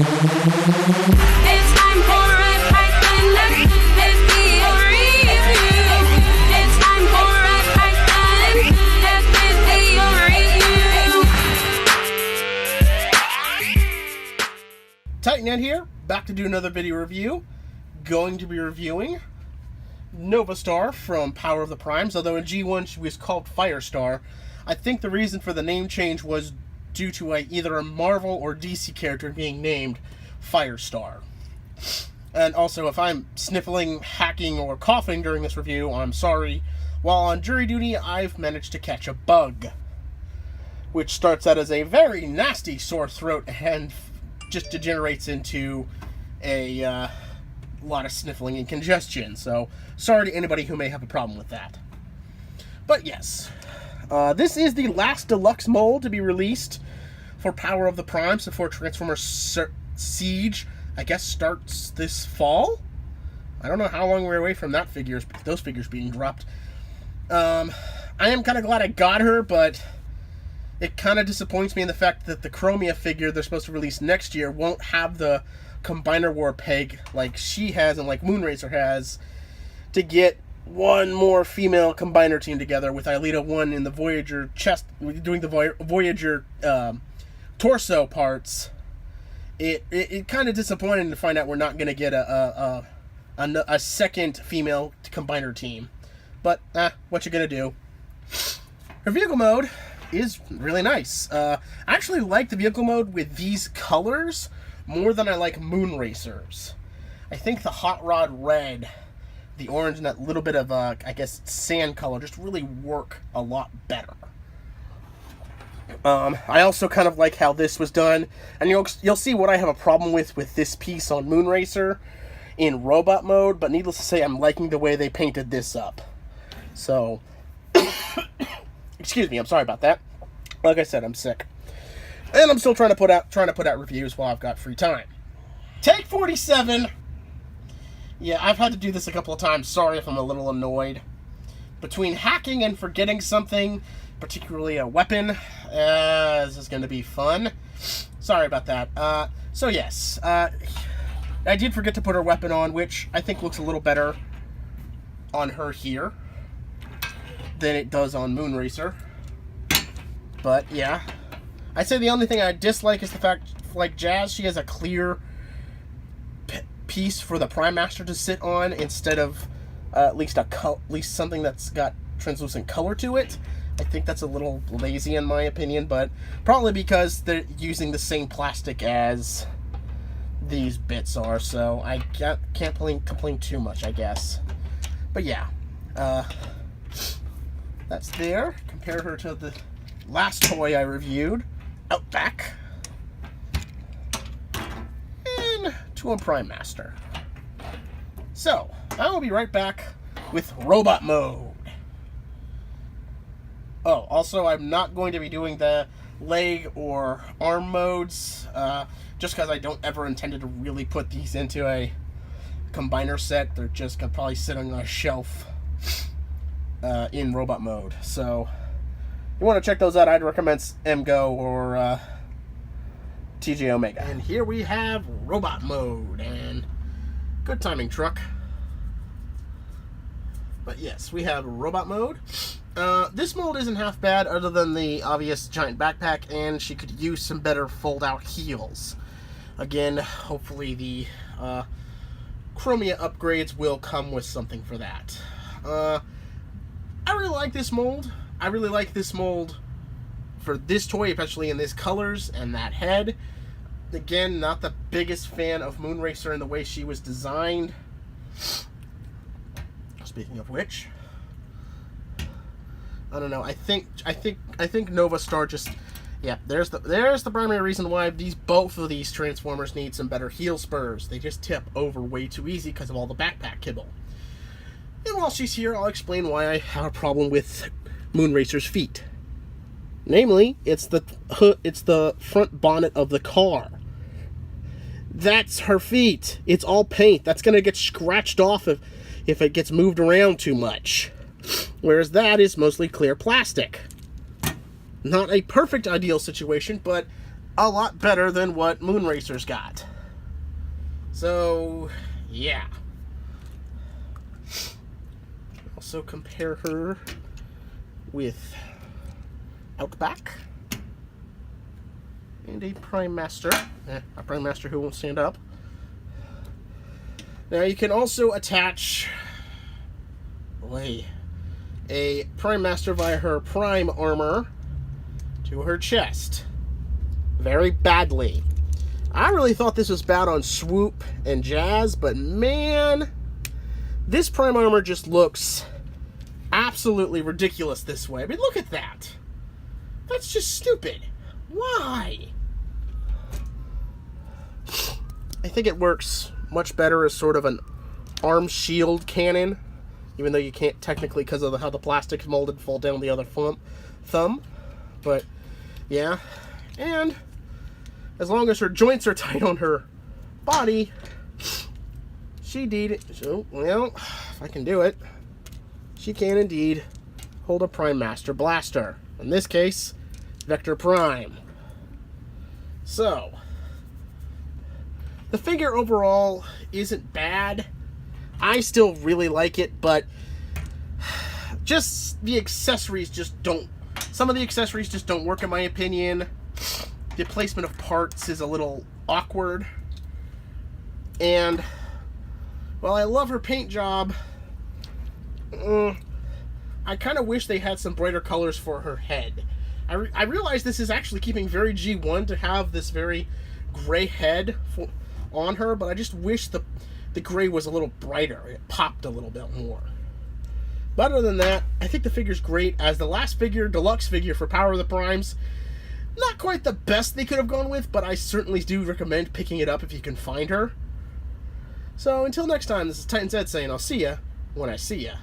It's time for a Python video review. It's time for a Python video review. Titan Ed here, back to do another video review. Going to be reviewing Novastar from Power of the Primes, although in G1 she was called Firestar. I think the reason for the name change was due to either a Marvel or DC character being named Firestar. And also, if I'm sniffling, hacking, or coughing during this review, I'm sorry. While on jury duty, I've managed to catch a bug, which starts out as a very nasty sore throat and just degenerates into a lot of sniffling and congestion. So, sorry to anybody who may have a problem with that. But yes, this is the last deluxe mold to be released for Power of the Primes before Transformers Siege, I guess, starts this fall. I don't know how long we're away from those figures being dropped. I am kind of glad I got her, but it kind of disappoints me in the fact that the Chromia figure they're supposed to release next year won't have the Combiner War peg like she has and like Moonracer has to get one more female Combiner team together with Alita 1 in the Voyager chest, doing the Voyager torso parts. It kind of disappointing to find out we're not going to get a second female Combiner team. But, what you going to do? Her vehicle mode is really nice. I actually like the vehicle mode with these colors more than I like Moonracer's. I think the Hot Rod Red, the orange, and that little bit of, I guess, sand color just really work a lot better. I also kind of like how this was done, and you'll see what I have a problem with this piece on Moonracer in robot mode, but needless to say, I'm liking the way they painted this up. So, excuse me, I'm sorry about that. Like I said, I'm sick. And I'm still trying to put out reviews while I've got free time. Take 47. Yeah, I've had to do this a couple of times. Sorry if I'm a little annoyed. Between hacking and forgetting something, particularly a weapon, this is going to be fun. Sorry about that. So yes, I did forget to put her weapon on, which I think looks a little better on her here than it does on Moonracer. But yeah, I'd say the only thing I dislike is the fact, like Jazz, she has a clear piece for the Prime Master to sit on instead of at least something that's got translucent color to it. I think that's a little lazy in my opinion, but probably because they're using the same plastic as these bits are, so I can't complain too much, I guess. But yeah, that's there. Compare her to the last toy I reviewed, Outback, and to a Prime Master. So, I will be right back with Robot Mode. Oh, also, I'm not going to be doing the leg or arm modes, just because I don't ever intended to really put these into a Combiner set. They're just going to probably sit on a shelf in robot mode. So, if you want to check those out, I'd recommend MGO or TJ Omega. And here we have Robot Mode, and good timing, truck. But yes, we have Robot Mode. This mold isn't half bad, other than the obvious giant backpack, and she could use some better fold-out heels. Again, hopefully the Chromia upgrades will come with something for that. I really like this mold. I really like this mold for this toy, especially in these colors and that head. Again, not the biggest fan of Moonracer and the way she was designed. Speaking of which, I don't know. I think Novastar just, yeah. There's the primary reason why both of these Transformers need some better heel spurs. They just tip over way too easy because of all the backpack kibble. And while she's here, I'll explain why I have a problem with Moonracer's feet. Namely, it's the front bonnet of the car. That's her feet. It's all paint. That's gonna get scratched off if it gets moved around too much. Whereas that is mostly clear plastic. Not a perfect ideal situation, but a lot better than what Moonracer's got. So, yeah. Also compare her with Outback and a Prime Master. A Prime Master who won't stand up. Now you can also attach a Prime Master via her Prime armor to her chest. Very badly. I really thought this was bad on Swoop and Jazz, but man, this Prime armor just looks absolutely ridiculous this way. I mean, look at that. That's just stupid. Why? I think it works much better as sort of an arm shield cannon, even though you can't technically, because of how the plastic is molded, fall down the other thumb. But yeah, and as long as her joints are tight on her body, she indeed, so, well, if I can do it, she can indeed hold a Prime Master blaster. In this case, Vector Prime. So, the figure overall isn't bad. I still really like it, but just the accessories just don't. Some of the accessories just don't work in my opinion. The placement of parts is a little awkward. And while I love her paint job, I kind of wish they had some brighter colors for her head. I realize this is actually keeping very G1 to have this very gray head on her, but I just wish the gray was a little brighter. It popped a little bit more. But other than that, I think the figure's great. As the last figure, deluxe figure for Power of the Primes, not quite the best they could have gone with, but I certainly do recommend picking it up if you can find her. So until next time, this is Titan Zed saying I'll see ya when I see ya.